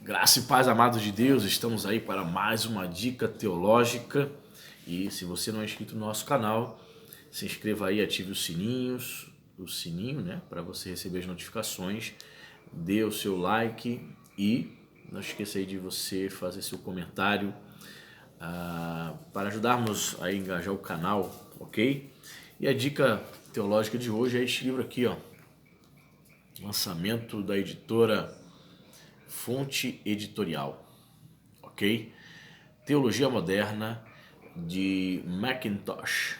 Graça e paz, amados de Deus, estamos aí para mais uma dica teológica. E se você não é inscrito no nosso canal, se inscreva aí, ative o sininho, né, para você receber as notificações, dê o seu like e não esqueça aí de você fazer seu comentário para ajudarmos a engajar o canal, ok? E a dica teológica de hoje é este livro aqui, ó, lançamento da editora Fonte Editorial, ok? Teologia Moderna de Mackintosh,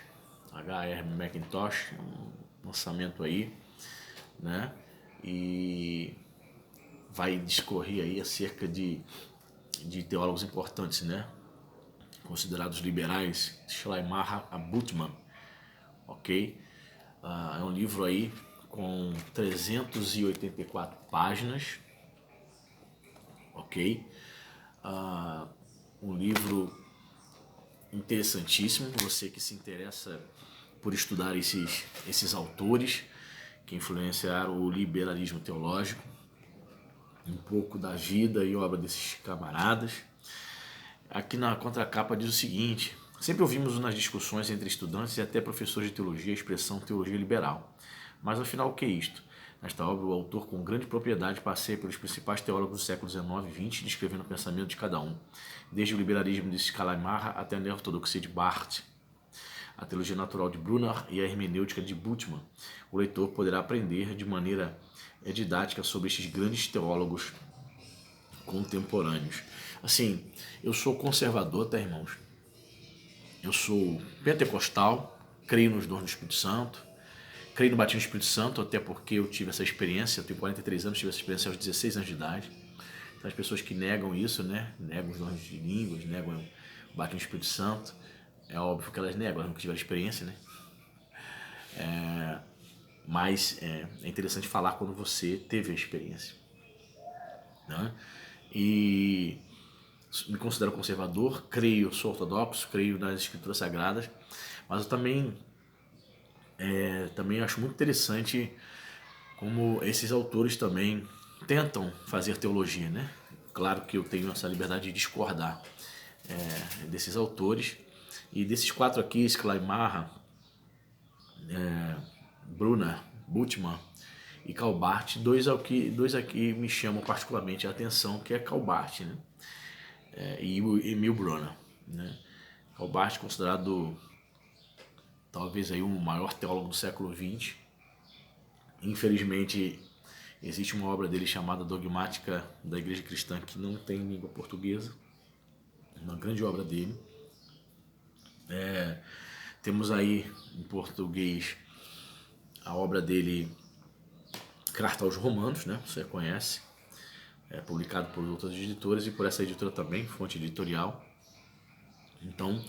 H.R. Mackintosh, um lançamento aí, né? E vai discorrer aí acerca de teólogos importantes, né? Considerados liberais, Schleiermacher a Bultmann, ok? É um livro aí com 384 páginas, ok? Um livro interessantíssimo, você que se interessa por estudar esses autores que influenciaram o liberalismo teológico, um pouco da vida e obra desses camaradas. Aqui na contracapa diz o seguinte: sempre ouvimos nas discussões entre estudantes e até professores de teologia a expressão teologia liberal. Mas afinal, o que é isto? Nesta obra, o autor, com grande propriedade, passeia pelos principais teólogos do século XIX e XX, descrevendo o pensamento de cada um, desde o liberalismo de Schleiermacher até a neortodoxia de Barth, a teologia natural de Brunner e a hermenêutica de Bultmann. O leitor poderá aprender de maneira didática sobre estes grandes teólogos contemporâneos. Assim, eu sou conservador, tá, irmãos? Eu sou pentecostal, creio nos dons do Espírito Santo, creio no batismo do Espírito Santo, até porque eu tive essa experiência, eu tenho 43 anos, tive essa experiência aos 16 anos de idade. Então, as pessoas que negam isso, né, negam os dons de línguas, negam o batismo do Espírito Santo, é óbvio que elas negam, elas nunca tiveram experiência, né? Mas é interessante falar quando você teve a experiência, né? E me considero conservador, creio, sou ortodoxo, creio nas escrituras sagradas, mas eu também acho muito interessante como esses autores também tentam fazer teologia, né? Claro que eu tenho essa liberdade de discordar desses autores. E desses quatro aqui, Schleiermacher, Brunner, Bultmann e Calbart, dois aqui me chamam particularmente a atenção, que é Calbart, né? E o Emil Brunner, né? Calbart considerado talvez aí o maior teólogo do século XX. Infelizmente, existe uma obra dele chamada Dogmática da Igreja Cristã que não tem língua portuguesa, uma grande obra dele. Temos aí em português a obra dele, Carta aos Romanos, né? Você conhece, é publicado por outras editoras e por essa editora também, Fonte Editorial. Então,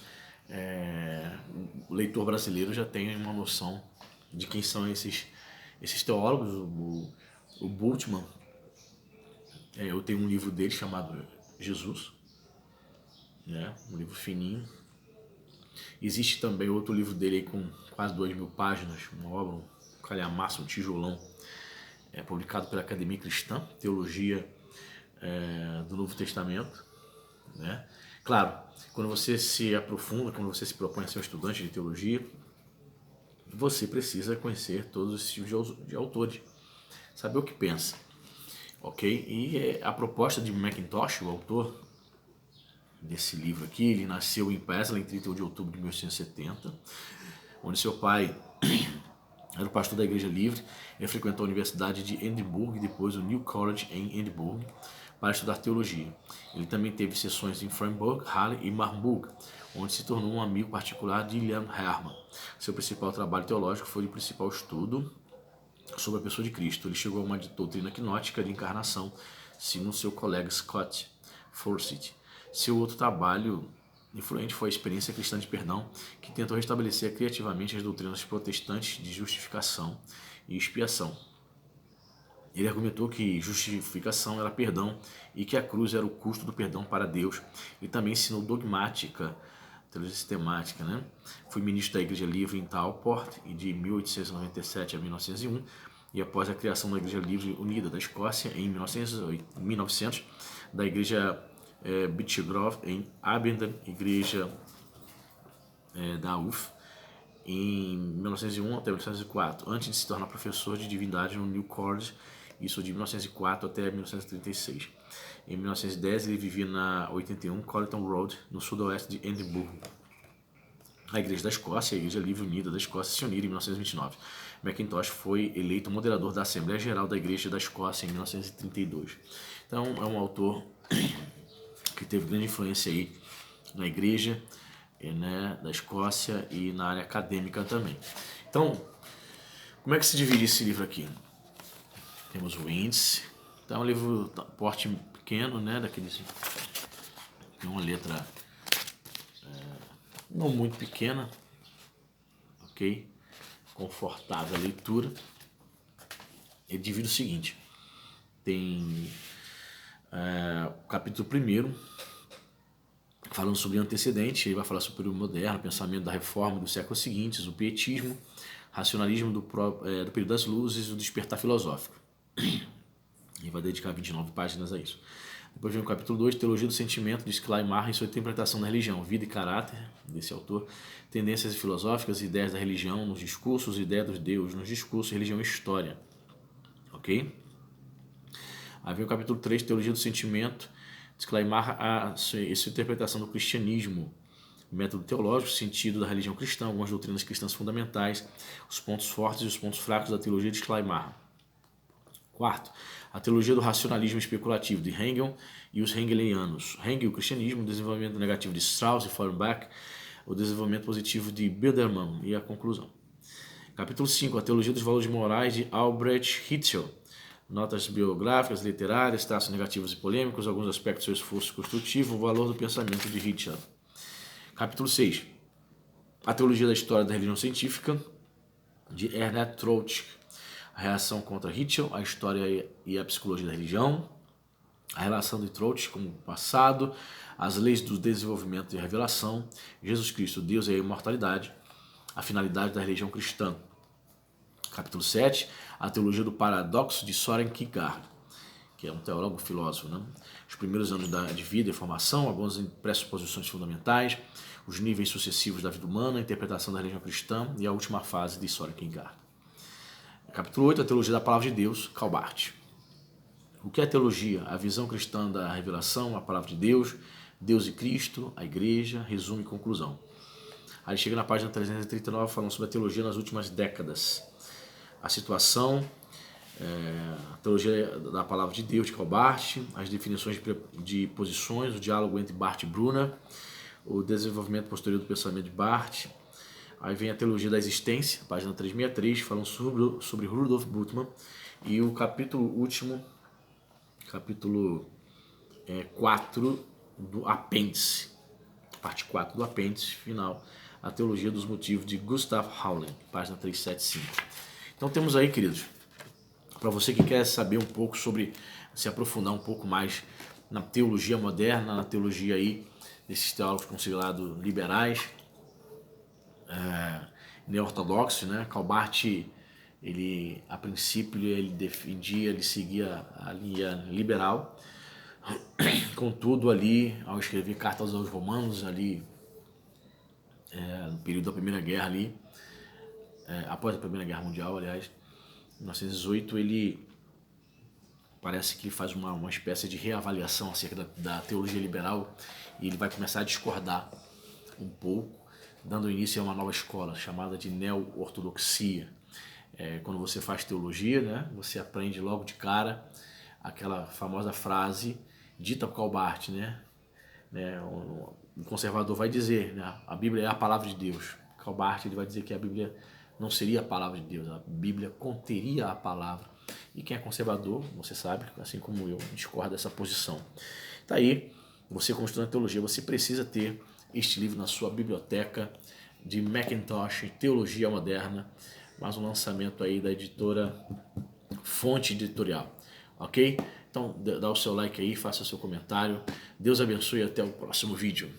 o leitor brasileiro já tem uma noção de quem são esses teólogos. O Bultmann, eu tenho um livro dele chamado Jesus, né? Um livro fininho. Existe também outro livro dele aí com quase 2.000 páginas, uma obra, um calhamaço, um tijolão, publicado pela Academia Cristã, Teologia do Novo Testamento, né? Claro, quando você se aprofunda, quando você se propõe a ser um estudante de teologia, você precisa conhecer todos os tipos de autores, saber o que pensa, ok? E a proposta de Mackintosh, o autor desse livro aqui, ele nasceu em Paisley em 31 de outubro de 1870, onde seu pai era o pastor da Igreja Livre. Ele frequentou a Universidade de Edimburgo e depois o New College em Edimburgo para estudar teologia. Ele também teve sessões em Freiburg, Halle e Marburg, onde se tornou um amigo particular de William Hermann. Seu principal trabalho teológico foi o principal estudo sobre a pessoa de Cristo. Ele chegou a uma doutrina gnóstica de encarnação, segundo seu colega Scott Forsyth. Seu outro trabalho influente foi a Experiência Cristã de Perdão, que tentou restabelecer criativamente as doutrinas protestantes de justificação e expiação. Ele argumentou que justificação era perdão e que a cruz era o custo do perdão para Deus. Ele também ensinou dogmática, teologia sistemática, né? Foi ministro da Igreja Livre em Talport de 1897 a 1901 e após a criação da Igreja Livre Unida da Escócia em 1900, da igreja Beech Grove em Abingdon, igreja da UF, em 1901 até 1904, antes de se tornar professor de divindade no New College, isso de 1904 até 1936. Em 1910 ele vivia na 81 Colleton Road, no sudoeste de Edimburgo. A Igreja da Escócia, a Igreja Livre Unida da Escócia, se uniram em 1929. Mackintosh foi eleito moderador da Assembleia Geral da Igreja da Escócia em 1932. Então é um autor que teve grande influência aí na Igreja, né, da Escócia e na área acadêmica também. Então, como é que se divide esse livro aqui? Temos o índice. Então, é um livro porte pequeno, né, daqueles, tem uma letra não muito pequena, ok? Confortável a leitura. Ele divide o seguinte: tem o capítulo 1, falando sobre o antecedente, ele vai falar sobre o período moderno, o pensamento da reforma dos séculos seguintes, o pietismo, racionalismo do período das luzes e o despertar filosófico. Ele vai dedicar 29 páginas a isso. Depois vem o capítulo 2, Teologia do Sentimento, de Schleiermacher e sua interpretação da religião, vida e caráter desse autor, tendências filosóficas e ideias da religião nos discursos, ideia dos Deus nos discursos, religião e história. Ok? Aí vem o capítulo 3, Teologia do Sentimento, de Schleiermacher e sua interpretação do cristianismo, método teológico, sentido da religião cristã, algumas doutrinas cristãs fundamentais, os pontos fortes e os pontos fracos da teologia de Schleiermacher. Quarto, a teologia do racionalismo especulativo de Hegel e os hegelianos. Hegel, o cristianismo, o desenvolvimento negativo de Strauss e Feuerbach, o desenvolvimento positivo de Biedermann e a conclusão. Capítulo 5, a teologia dos valores morais de Albrecht Ritschl. Notas biográficas, literárias, traços negativos e polêmicos, alguns aspectos do seu esforço construtivo, o valor do pensamento de Ritschl. Capítulo 6, a teologia da história da religião científica de Ernest Troeltsch. A reação contra Ritschl, a história e a psicologia da religião, a relação de Troeltsch com o passado, as leis do desenvolvimento e revelação, Jesus Cristo, Deus e a imortalidade, a finalidade da religião cristã. Capítulo 7, a teologia do paradoxo de Søren Kierkegaard, que é um teólogo filósofo, né? Os primeiros anos de vida e formação, algumas pressuposições fundamentais, os níveis sucessivos da vida humana, a interpretação da religião cristã e a última fase de Søren Kierkegaard. Capítulo 8, a teologia da palavra de Deus, Karl Barth. O que é a teologia? A visão cristã da revelação, a palavra de Deus, Deus e Cristo, a igreja, resumo e conclusão. Aí chega na página 339 falando sobre a teologia nas últimas décadas. A situação, a teologia da palavra de Deus, de Karl Barth, as definições de posições, o diálogo entre Barth e Brunner, o desenvolvimento posterior do pensamento de Barth. Aí vem a teologia da existência, página 363, falando sobre Rudolf Bultmann. E o capítulo último, capítulo 4 do apêndice, parte 4 do apêndice final, a teologia dos motivos de Gustav Haulen, página 375. Então temos aí, queridos, para você que quer saber um pouco sobre, se aprofundar um pouco mais na teologia moderna, na teologia aí desses teólogos considerados liberais, neo-ortodoxos, né? Karl Barth, ele a princípio ele seguia a linha liberal, contudo ali ao escrever cartas aos Romanos ali no período da Primeira Guerra ali, após a Primeira Guerra Mundial, aliás, em 1918, ele parece que faz uma espécie de reavaliação acerca da teologia liberal e ele vai começar a discordar um pouco, dando início a uma nova escola chamada de neo-ortodoxia. Quando você faz teologia, né, você aprende logo de cara aquela famosa frase dita por Karl Barth, né? O conservador vai dizer, né, a Bíblia é a palavra de Deus. Karl Barth ele vai dizer que a Bíblia não seria a palavra de Deus, a Bíblia conteria a palavra. E quem é conservador, você sabe, assim como eu, discorda dessa posição. Tá aí, você como estudante de teologia, você precisa ter este livro na sua biblioteca de Mackintosh, Teologia Moderna, mais um lançamento aí da editora Fonte Editorial, ok? Então dá o seu like aí, faça o seu comentário, Deus abençoe e até o próximo vídeo.